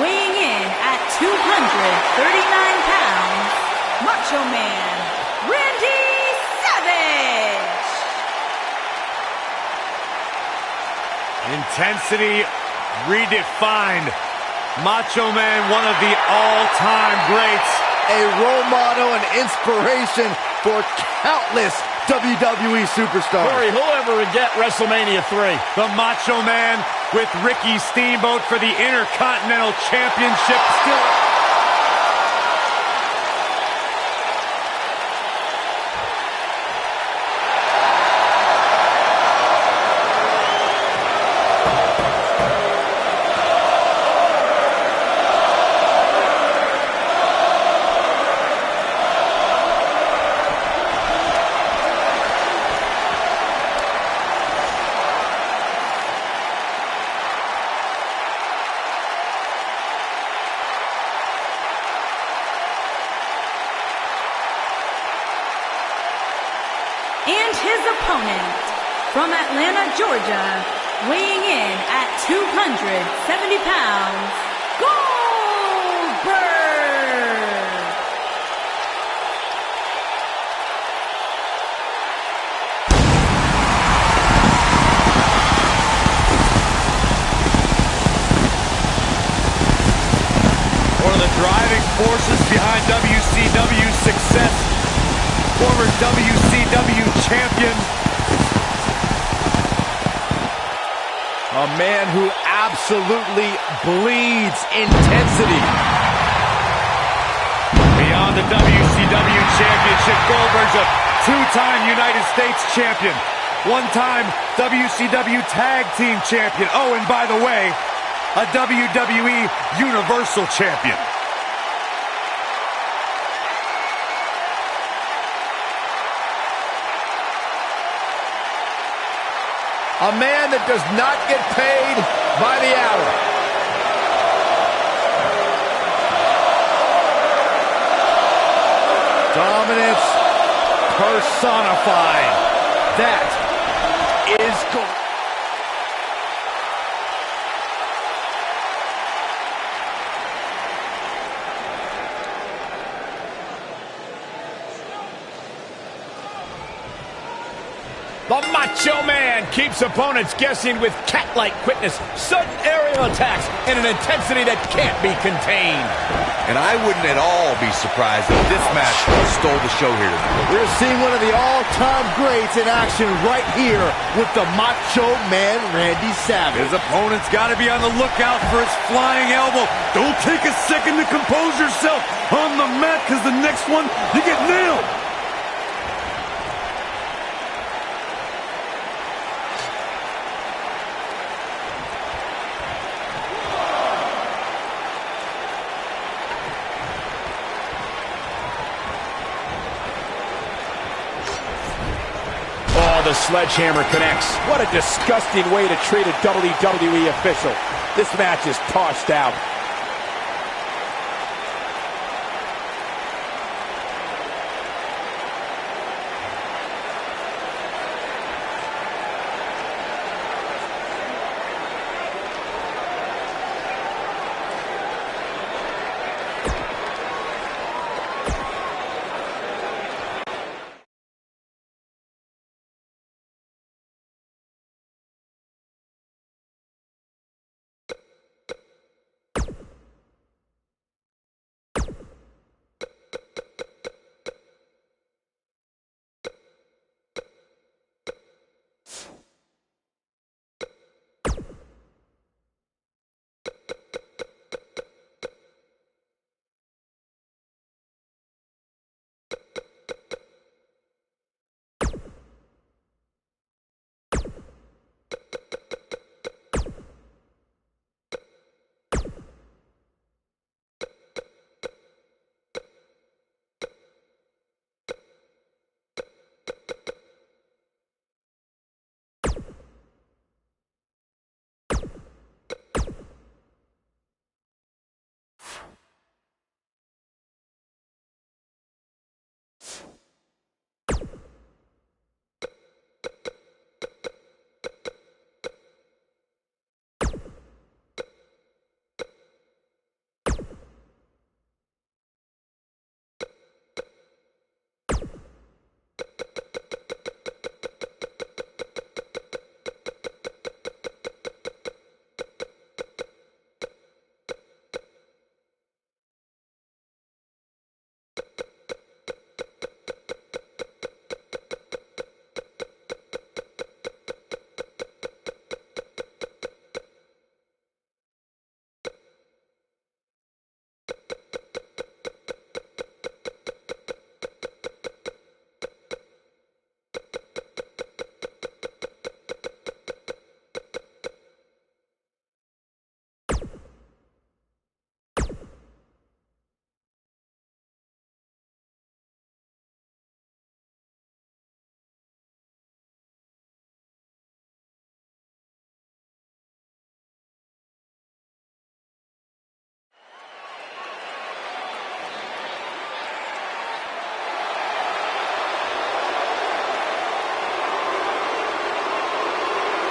weighing in at 239 pounds, Macho Man, Randy Savage. Intensity redefined. Macho Man, one of the all-time greats. A role model and inspiration for countless WWE superstars. Corey, who'll ever forget WrestleMania 3? The Macho Man with Ricky Steamboat for the Intercontinental Championship. Still... And his opponent, from Atlanta, Georgia, weighing in at 270 pounds, Goldberg! One of the driving forces behind WCW's success. Former WCW champion. A man who absolutely bleeds intensity. Beyond the WCW championship, Goldberg's a two-time United States champion. One-time WCW tag team champion. Oh, and by the way, a WWE Universal champion. A man that does not get paid by the hour. Dominance personified. That is gold. The Macho Man keeps opponents guessing with cat-like quickness, sudden aerial attacks, and an intensity that can't be contained. And I wouldn't at all be surprised if this match stole the show here tonight. We're seeing one of the all-time greats in action right here with the Macho Man, Randy Savage. His opponent's got to be on the lookout for his flying elbow. Don't take a second to compose yourself on the mat, because the next one, you get nailed. The sledgehammer connects. What a disgusting way to treat a WWE official. This match is tossed out.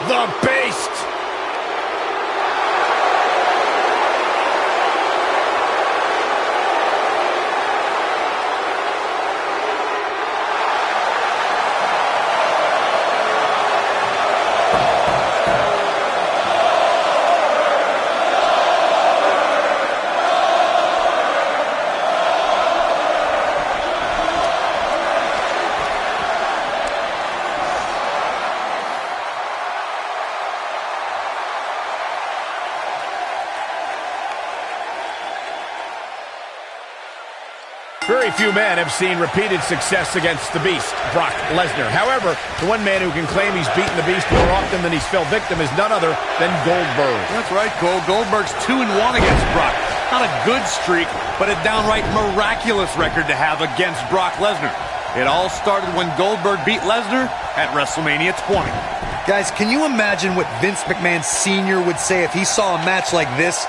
The Beast. Very few men have seen repeated success against the Beast, Brock Lesnar. However, the one man who can claim he's beaten the Beast more often than he's fell victim is none other than Goldberg. That's right, Cole. Goldberg's 2-1 against Brock. Not a good streak, but a downright miraculous record to have against Brock Lesnar. It all started when Goldberg beat Lesnar at WrestleMania 20. Guys, can you imagine what Vince McMahon Sr. would say if he saw a match like this?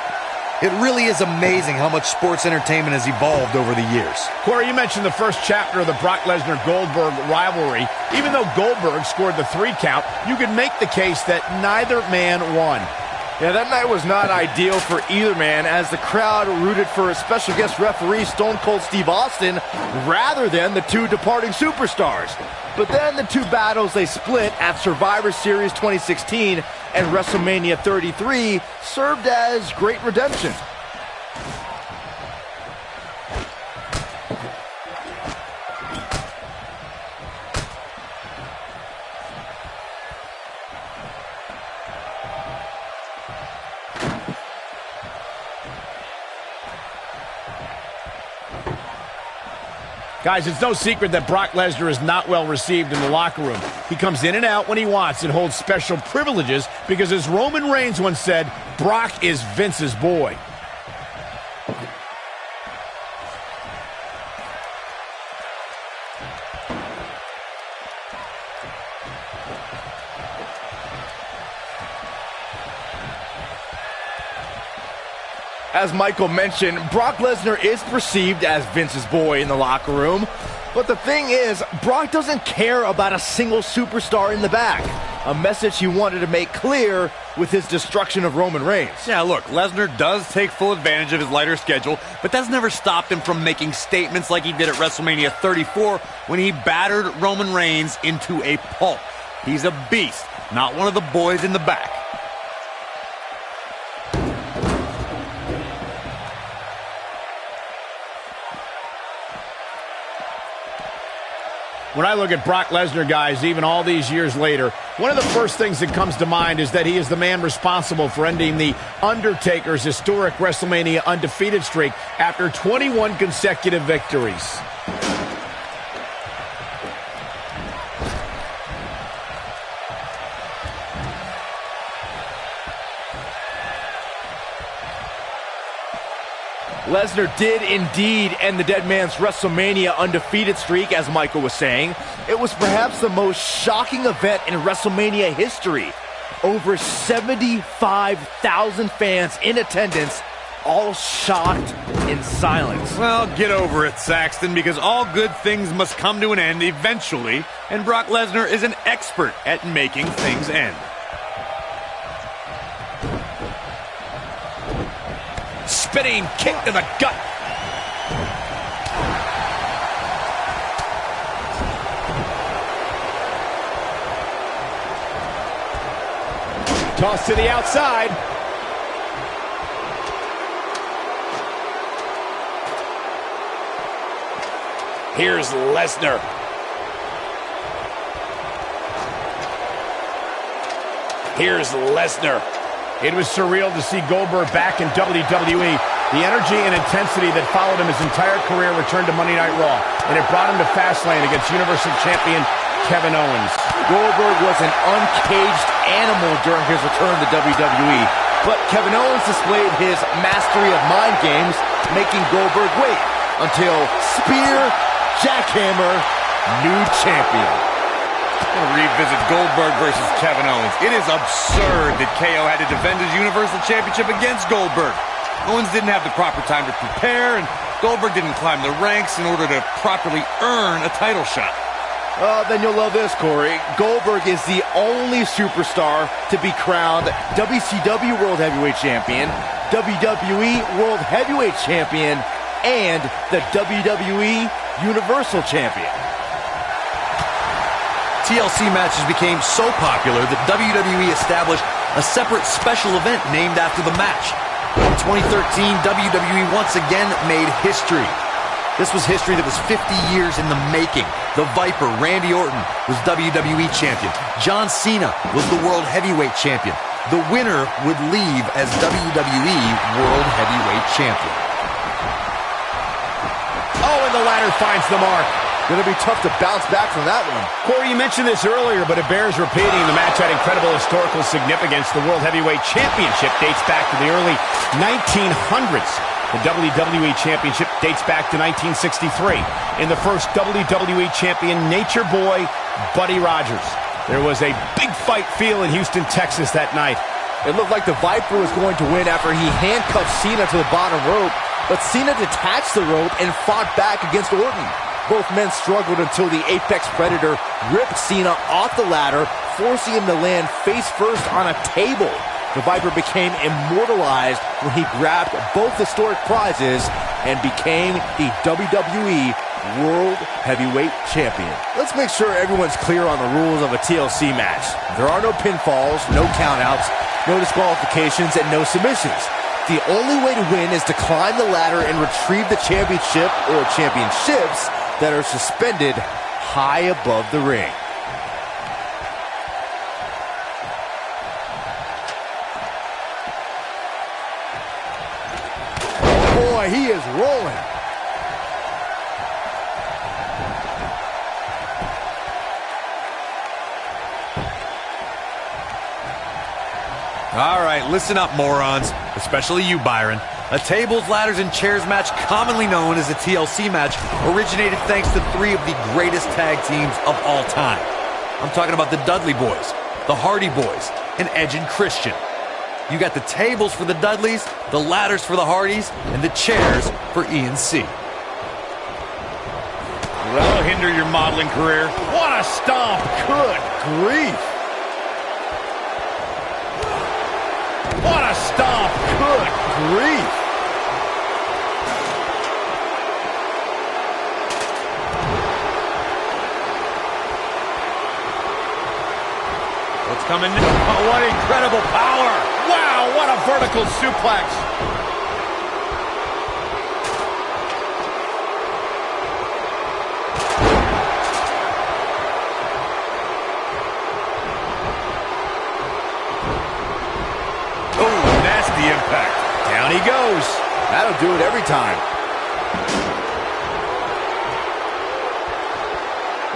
It really is amazing how much sports entertainment has evolved over the years. Corey, you mentioned the first chapter of the Brock Lesnar-Goldberg rivalry. Even though Goldberg scored the 3 count, you could make the case that neither man won. Yeah, that night was not ideal for either man, as the crowd rooted for a special guest referee, Stone Cold Steve Austin, rather than the 2 departing superstars. But then the 2 battles they split at Survivor Series 2016 and WrestleMania 33 served as great redemption. Guys, it's no secret that Brock Lesnar is not well received in the locker room. He comes in and out when he wants and holds special privileges because, as Roman Reigns once said, Brock is Vince's boy. As Michael mentioned, Brock Lesnar is perceived as Vince's boy in the locker room. But the thing is, Brock doesn't care about a single superstar in the back. A message he wanted to make clear with his destruction of Roman Reigns. Yeah, look, Lesnar does take full advantage of his lighter schedule, but that's never stopped him from making statements like he did at WrestleMania 34 when he battered Roman Reigns into a pulp. He's a beast, not one of the boys in the back. When I look at Brock Lesnar, guys, even all these years later, one of the first things that comes to mind is that he is the man responsible for ending the Undertaker's historic WrestleMania undefeated streak after 21 consecutive victories. Lesnar did indeed end the dead man's WrestleMania undefeated streak, as Michael was saying. It was perhaps the most shocking event in WrestleMania history. Over 75,000 fans in attendance, all shocked in silence. Well, get over it, Saxton, because all good things must come to an end eventually, and Brock Lesnar is an expert at making things end. Spinning kick to the gut. Toss to the outside. Here's Lesnar. Here's Lesnar. It was surreal to see Goldberg back in WWE. The energy and intensity that followed him his entire career returned to Monday Night Raw, and it brought him to Fastlane against Universal Champion Kevin Owens. Goldberg was an uncaged animal during his return to WWE, but Kevin Owens displayed his mastery of mind games, making Goldberg wait until Spear, Jackhammer, new champion. We'll revisit Goldberg versus Kevin Owens. It is absurd that KO had to defend his Universal Championship against Goldberg. Owens didn't have the proper time to prepare, and Goldberg didn't climb the ranks in order to properly earn a title shot. Then you'll love this, Corey. Goldberg is the only superstar to be crowned WCW World Heavyweight Champion, WWE World Heavyweight Champion, and the WWE Universal Champion. TLC matches became so popular that WWE established a separate special event named after the match. In 2013, WWE once again made history. This was history that was 50 years in the making. The Viper, Randy Orton, was WWE Champion. John Cena was the World Heavyweight Champion. The winner would leave as WWE World Heavyweight Champion. Oh, and the ladder finds the mark. Gonna be tough to bounce back from that one. Corey, you mentioned this earlier, but it bears repeating. The match had incredible historical significance. The World Heavyweight Championship dates back to the early 1900s. The WWE Championship dates back to 1963. In the first WWE Champion, Nature Boy, Buddy Rogers. There was a big fight feel in Houston, Texas that night. It looked like the Viper was going to win after he handcuffed Cena to the bottom rope, but Cena detached the rope and fought back against Orton. Both men struggled until the Apex Predator ripped Cena off the ladder, forcing him to land face first on a table. The Viper became immortalized when he grabbed both historic prizes and became the WWE World Heavyweight Champion. Let's make sure everyone's clear on the rules of a TLC match. There are no pinfalls, no countouts, no disqualifications, and no submissions. The only way to win is to climb the ladder and retrieve the championship or championships that are suspended high above the ring. Oh boy, he is rolling. All right, listen up, morons. Especially you, Byron. A tables, ladders, and chairs match, commonly known as a TLC match, originated thanks to three of the greatest tag teams of all time. I'm talking about the Dudley Boys, the Hardy Boys, and Edge and Christian. You got the tables for the Dudleys, the ladders for the Hardys, and the chairs for E&C. That'll hinder your modeling career. What a stomp! Good grief. What a stomp! Good grief. What's coming now? Oh, what incredible power! Wow, what a vertical suplex! Oh, nasty impact. Down he goes. That'll do it every time.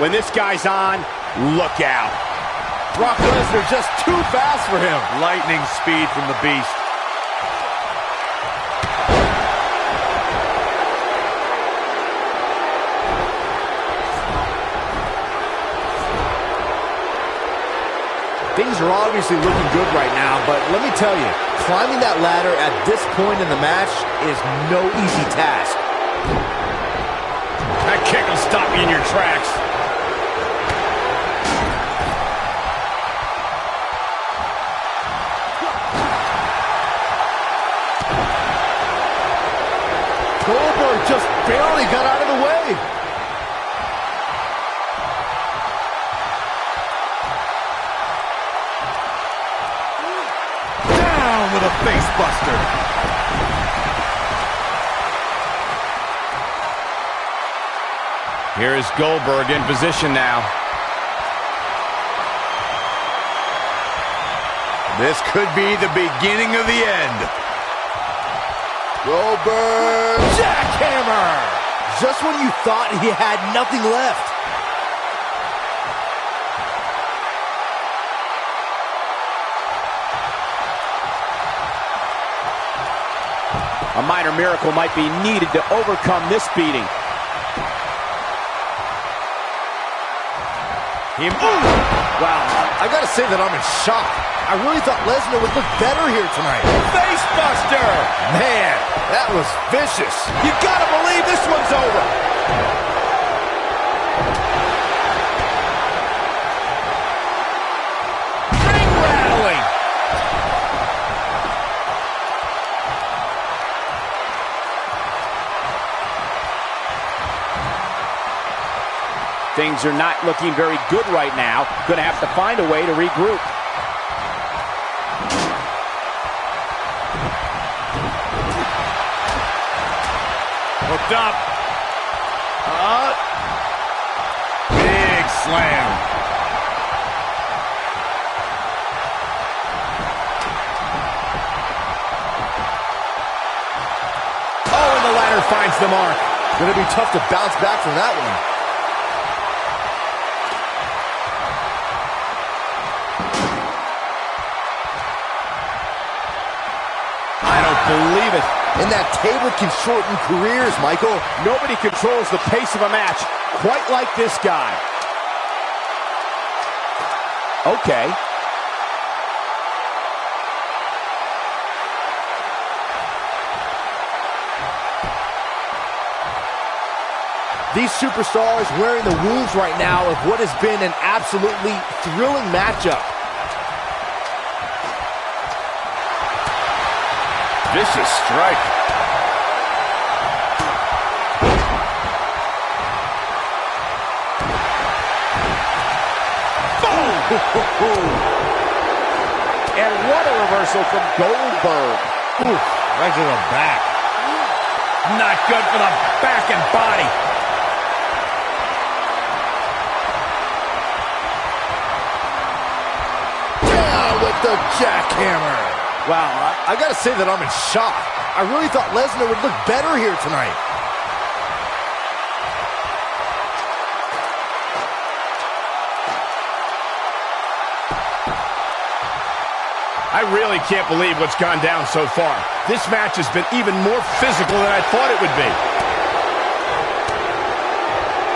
When this guy's on, look out. Brock Lesnar just too fast for him. Lightning speed from the Beast. Things are obviously looking good right now, but let me tell you, climbing that ladder at this point in the match is no easy task. That kick will stop you in your tracks. Goldberg just barely got out of the way. Down with a face buster. Here is Goldberg in position now. This could be the beginning of the end. Goldberg jackhammer! Just when you thought he had nothing left. A minor miracle might be needed to overcome this beating. Wow, I gotta say that I'm in shock. I really thought Lesnar would look better here tonight. Face buster! Man, that was vicious. You gotta believe this one's over. Things are not looking very good right now. Going to have to find a way to regroup. Hooked up. Big slam. Oh, and the ladder finds the mark. Gonna be tough to bounce back from that one. I don't believe it. And that table can shorten careers, Michael. Nobody controls the pace of a match quite like this guy. Okay. These superstars wearing the wounds right now of what has been an absolutely thrilling matchup. Vicious strike. Boom! And what a reversal from Goldberg. Oof, right to the back. Not good for the back and body. Down with the jackhammer. Wow, I gotta say that I'm in shock. I really thought Lesnar would look better here tonight. I really can't believe what's gone down so far. This match has been even more physical than I thought it would be.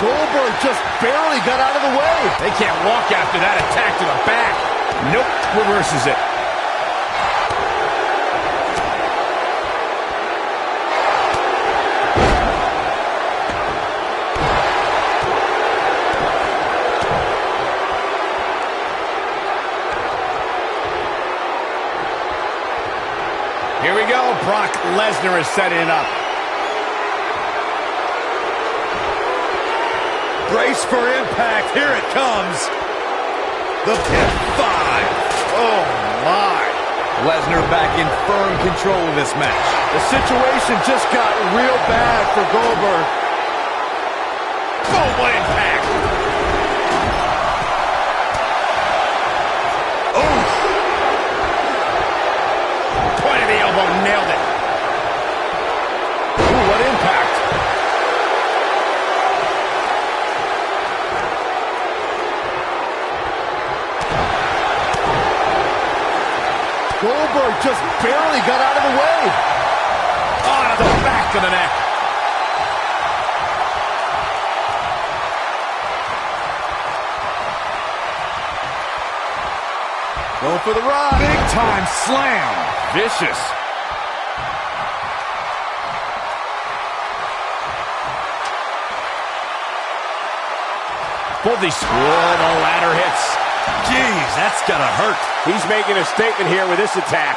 Goldberg just barely got out of the way. They can't walk after that attack to the back. Nope, reverses it. Here we go. Brock Lesnar is setting it up. Brace for impact. Here it comes. The pin 5. Oh, my. Lesnar back in firm control of this match. The situation just got real bad for Goldberg. Boom, what impact. Point of the elbow, nailed it. Ooh, what impact. Goldberg just barely got out of the way. Oh, to the back of the neck. Going for the run. Big time slam. Vicious. Fully squirrel, the ladder hits. Jeez, that's gotta hurt. He's making a statement here with this attack.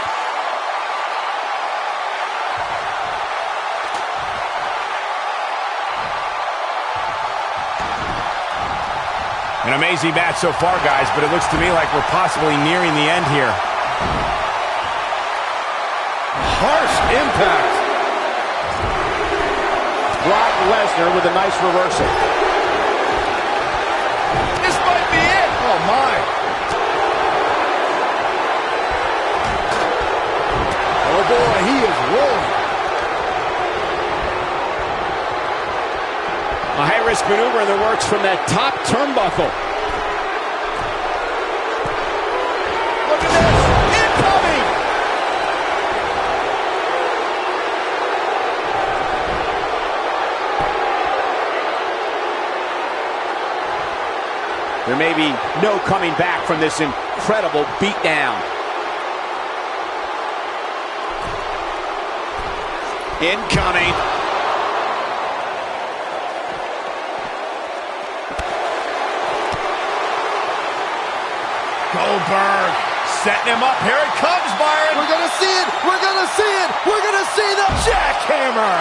An amazing match so far, guys, but it looks to me like we're possibly nearing the end here. Harsh impact. Brock Lesnar with a nice reversal. This might be it. Oh, my. Oh, boy, he is rolling. A high-risk maneuver in the works from that top turnbuckle. Look at this. Incoming. There may be no coming back from this incredible beatdown. Incoming. Goldberg setting him up. Here it comes, Byron. We're going to see it. We're going to see it. We're going to see the jackhammer.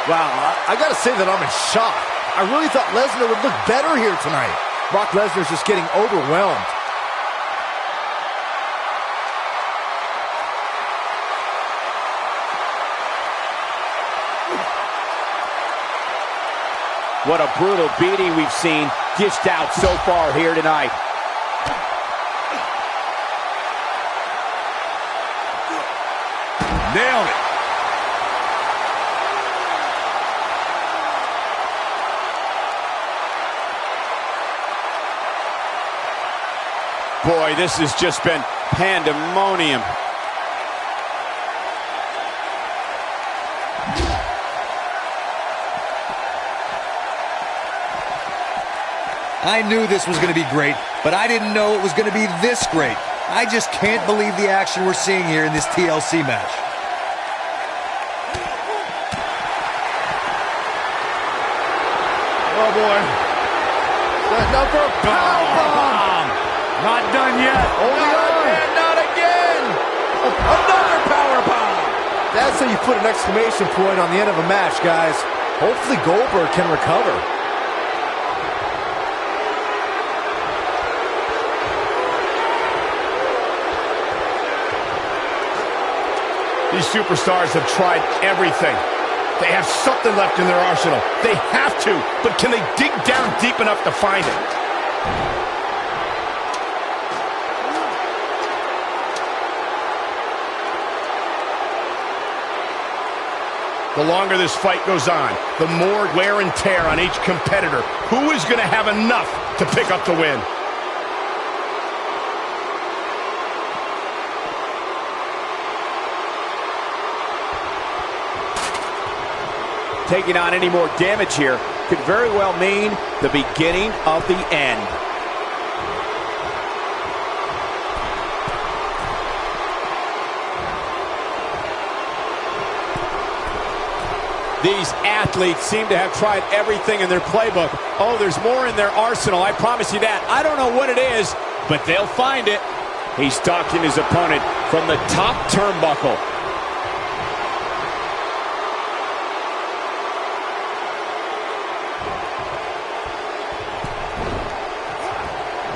Wow, I got to say that I'm in shock. I really thought Lesnar would look better here tonight. Brock Lesnar's just getting overwhelmed. What a brutal beating we've seen dished out so far here tonight. Nailed it. Boy, this has just been pandemonium. I knew this was going to be great, but I didn't know it was going to be this great. I just can't believe the action we're seeing here in this TLC match. Oh, boy. Setting up for a powerbomb. Not done yet. Only on. And not again. Another powerbomb. That's how you put an exclamation point on the end of a match, guys. Hopefully Goldberg can recover. These superstars have tried everything. They have something left in their arsenal. They have to, but can they dig down deep enough to find it? The longer this fight goes on, the more wear and tear on each competitor. Who is going to have enough to pick up the win? Taking on any more damage here could very well mean the beginning of the end. These athletes seem to have tried everything in their playbook. Oh, there's more in their arsenal, I promise you that. I don't know what it is, but they'll find it. He's stalking his opponent from the top turnbuckle.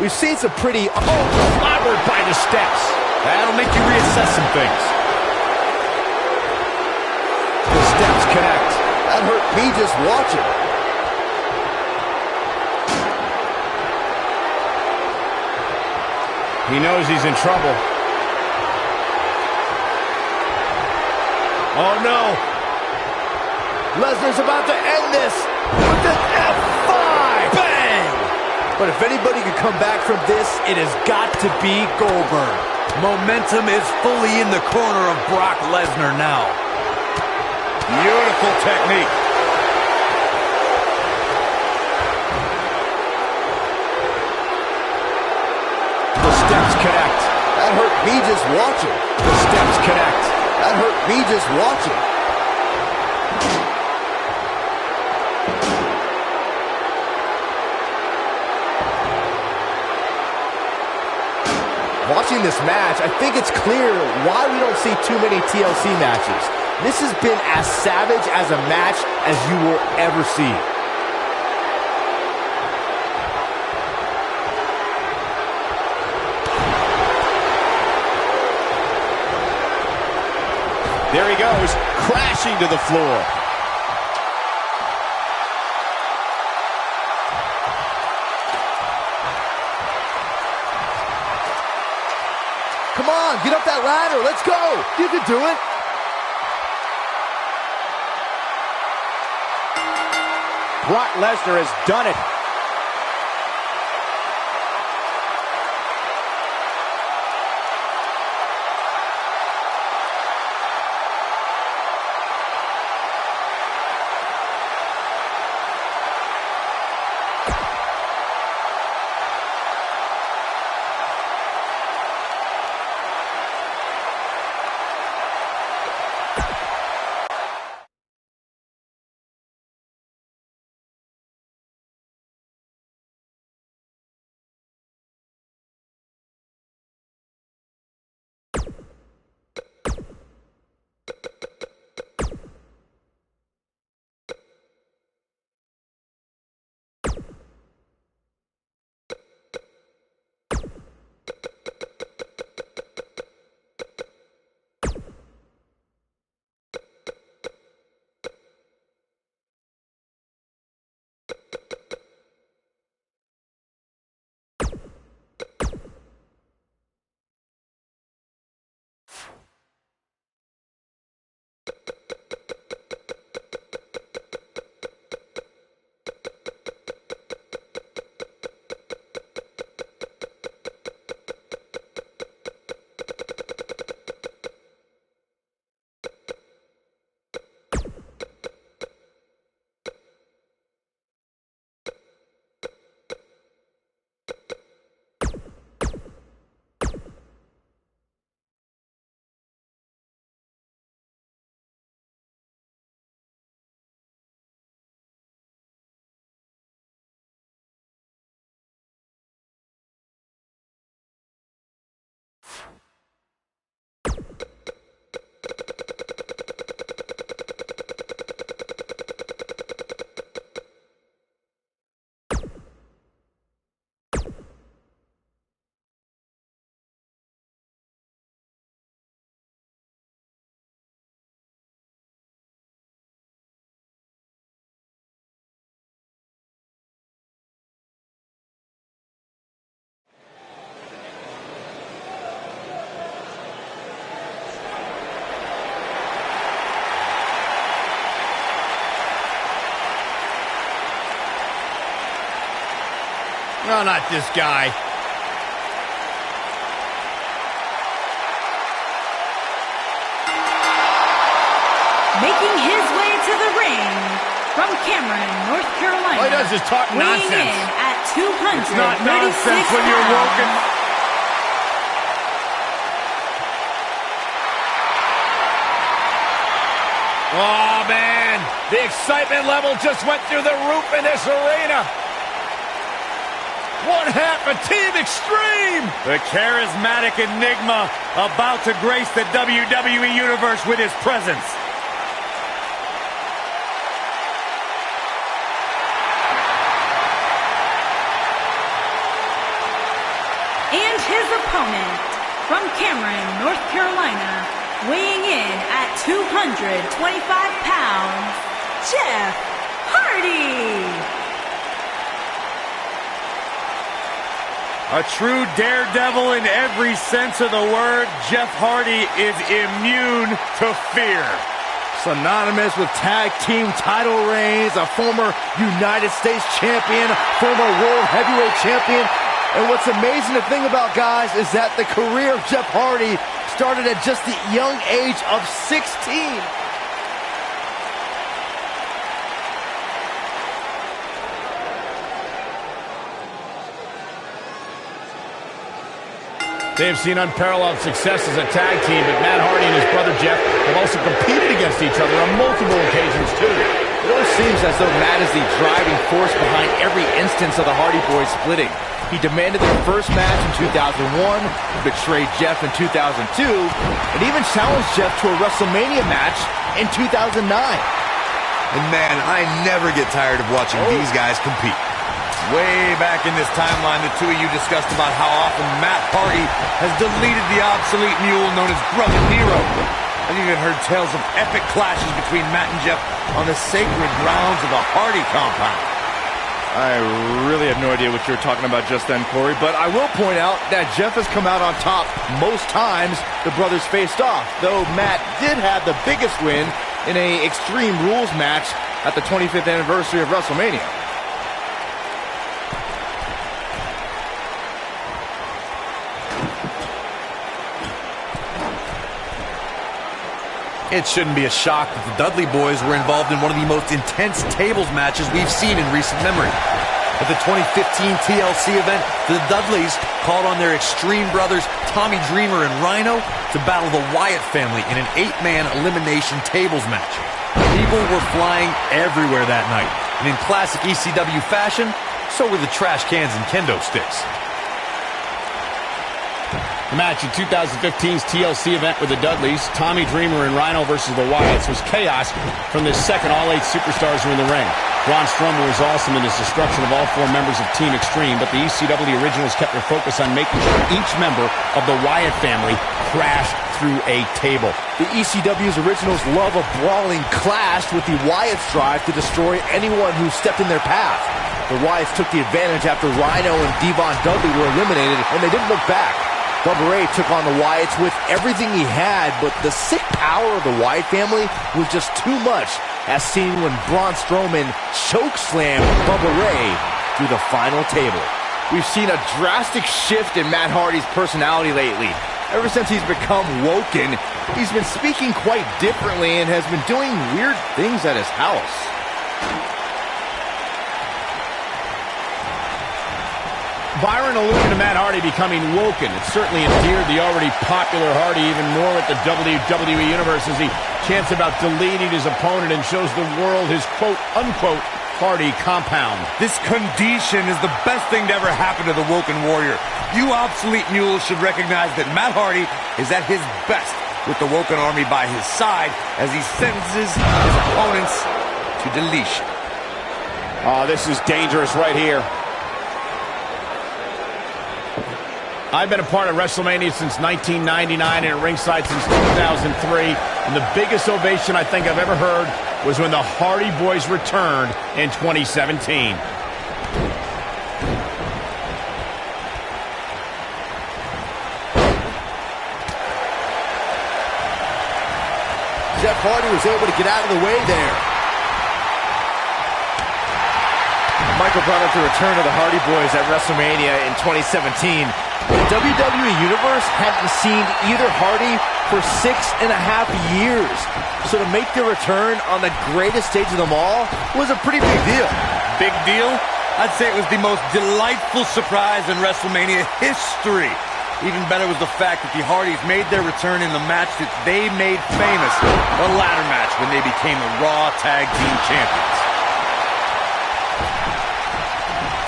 We've seen some pretty... Clobbered by the steps. That'll make you reassess some things. The steps connect. That hurt me just watching. He knows he's in trouble. Oh, no. Lesnar's about to end this with an F5. Bang! But if anybody can come back from this, it has got to be Goldberg. Momentum is fully in the corner of Brock Lesnar now. Beautiful technique. The steps connect. That hurt me just watching. The steps connect. That hurt me just watching. Watching this match, I think it's clear why we don't see too many TLC matches. This has been as savage as a match as you will ever see. There he goes, crashing to the floor. Come on, get up that ladder. Let's go. You can do it. Brock Lesnar has done it. No, not this guy. Making his way to the ring from Cameron, North Carolina. All he does is talk nonsense. Weighing in at 236 It's not nonsense when you're pounds. Woken. Oh, man. The excitement level just went through the roof in this arena. One half of Team Extreme. The charismatic enigma about to grace the WWE Universe with his presence. And his opponent from Cameron, North Carolina, weighing in at 225 pounds, Jeff Hardy. A true daredevil in every sense of the word, Jeff Hardy is immune to fear. Synonymous with tag team title reigns, a former United States champion, former World Heavyweight champion. And what's amazing to think about, guys, is that the career of Jeff Hardy started at just the young age of 16. They have seen unparalleled success as a tag team, but Matt Hardy and his brother Jeff have also competed against each other on multiple occasions, too. It always seems as though Matt is the driving force behind every instance of the Hardy Boys splitting. He demanded their first match in 2001, betrayed Jeff in 2002, and even challenged Jeff to a WrestleMania match in 2009. And man, I never get tired of watching these guys compete. Way back in this timeline, the two of you discussed about how often Matt Hardy has deleted the obsolete mule known as Brother Nero. I've even heard tales of epic clashes between Matt and Jeff on the sacred grounds of the Hardy compound. I really have no idea what you're talking about just then, Corey, but I will point out that Jeff has come out on top most times the brothers faced off, though Matt did have the biggest win in an Extreme Rules match at the 25th anniversary of WrestleMania. It shouldn't be a shock that the Dudley Boys were involved in one of the most intense tables matches we've seen in recent memory. At the 2015 TLC event, the Dudleys called on their Extreme brothers Tommy Dreamer and Rhino to battle the Wyatt family in an 8-man elimination tables match. People were flying everywhere that night, and in classic ECW fashion, so were the trash cans and kendo sticks. The match in 2015's TLC event with the Dudleys, Tommy Dreamer and Rhino versus the Wyatts, was chaos from this second. All 8 superstars were in the ring. Braun Strowman was awesome in his destruction of all 4 members of Team Extreme, but the ECW originals kept their focus on making sure each member of the Wyatt family crashed through a table. The ECW's originals love a brawling clash, with the Wyatts drive to destroy anyone who stepped in their path. The Wyatts took the advantage after Rhino and Devon Dudley were eliminated, and they didn't look back. Bubba Ray took on the Wyatts with everything he had, but the sick power of the Wyatt family was just too much, as seen when Braun Strowman chokeslammed Bubba Ray through the final table. We've seen a drastic shift in Matt Hardy's personality lately. Ever since he's become Woken, he's been speaking quite differently and has been doing weird things at his house. Byron alluded to Matt Hardy becoming Woken. It certainly endeared the already popular Hardy even more with the WWE Universe, as he chants about deleting his opponent and shows the world his quote-unquote Hardy compound. This condition is the best thing to ever happen to the Woken Warrior. You obsolete mules should recognize that Matt Hardy is at his best with the Woken Army by his side as he sentences his opponents to deletion. Oh, this is dangerous right here. I've been a part of WrestleMania since 1999 and at ringside since 2003. And the biggest ovation I think I've ever heard was when the Hardy Boys returned in 2017. Jeff Hardy was able to get out of the way there. Michael brought up the return of the Hardy Boys at WrestleMania in 2017. The WWE Universe hadn't seen either Hardy for 6.5 years. So to make their return on the greatest stage of them all was a pretty big deal. Big deal? I'd say it was the most delightful surprise in WrestleMania history. Even better was the fact that the Hardys made their return in the match that they made famous, the ladder match, when they became the Raw Tag Team Champions.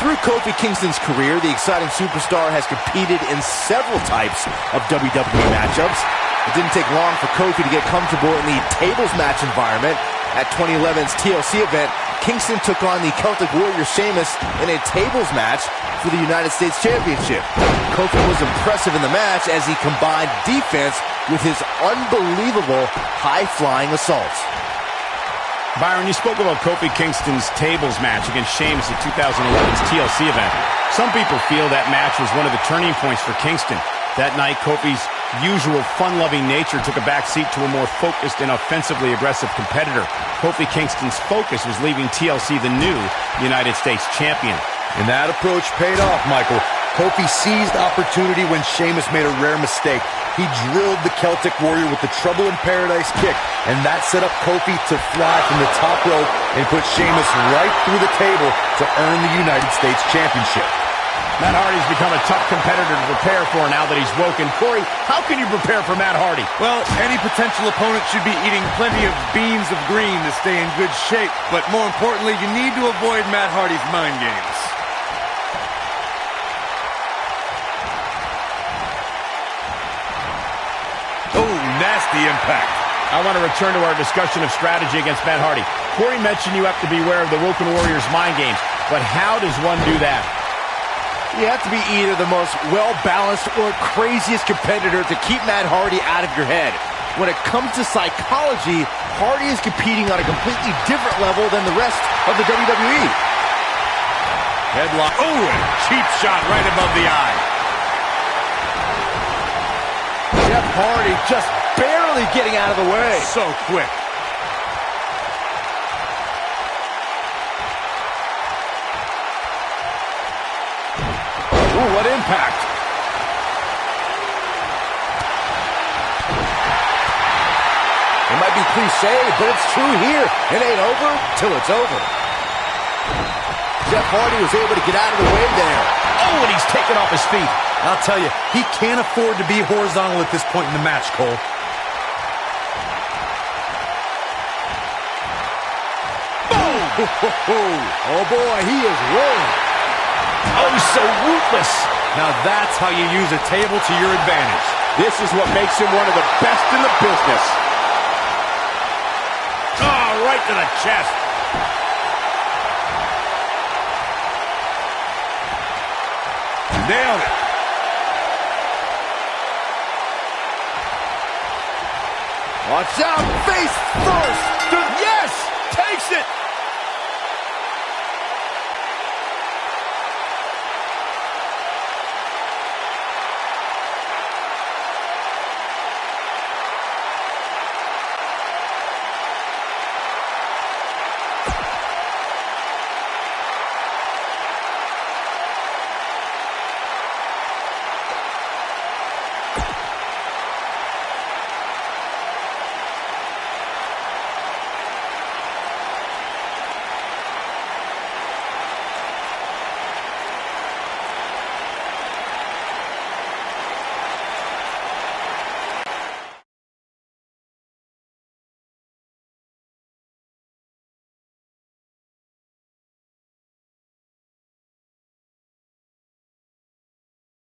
Through Kofi Kingston's career, the exciting superstar has competed in several types of WWE matchups. It didn't take long for Kofi to get comfortable in the tables match environment. At 2011's TLC event, Kingston took on the Celtic Warrior Sheamus in a tables match for the United States Championship. Kofi was impressive in the match as he combined defense with his unbelievable high-flying assaults. Byron, you spoke about Kofi Kingston's tables match against Sheamus at 2011's TLC event. Some people feel that match was one of the turning points for Kingston. That night, Kofi's usual fun-loving nature took a backseat to a more focused and offensively aggressive competitor. Kofi Kingston's focus was leaving TLC the new United States champion. And that approach paid off, Michael. Kofi seized opportunity when Sheamus made a rare mistake. He drilled the Celtic Warrior with the Trouble in Paradise kick, and that set up Kofi to fly from the top rope and put Sheamus right through the table to earn the United States Championship. Matt Hardy's become a tough competitor to prepare for now that he's woken. Corey, how can you prepare for Matt Hardy? Well, any potential opponent should be eating plenty of beans of green to stay in good shape. But more importantly, you need to avoid Matt Hardy's mind games. Oh, nasty impact. I want to return to our discussion of strategy against Matt Hardy. Corey mentioned you have to beware of the Woken Warrior's mind games, but how does one do that? You have to be either the most well-balanced or craziest competitor to keep Matt Hardy out of your head. When it comes to psychology, Hardy is competing on a completely different level than the rest of the WWE. Headlock. Oh, and cheap shot right above the eye. Jeff Hardy just barely getting out of the way. So quick. Ooh, what impact. It might be cliche, but it's true here. It ain't over till it's over. Jeff Hardy was able to get out of the way there. Oh, and he's taken off his feet. I'll tell you, he can't afford to be horizontal at this point in the match, Cole. Boom! Oh boy, he is rolling. Oh, so ruthless. Now that's how you use a table to your advantage. This is what makes him one of the best in the business. Oh, right to the chest. Nailed it. Watch out, face first.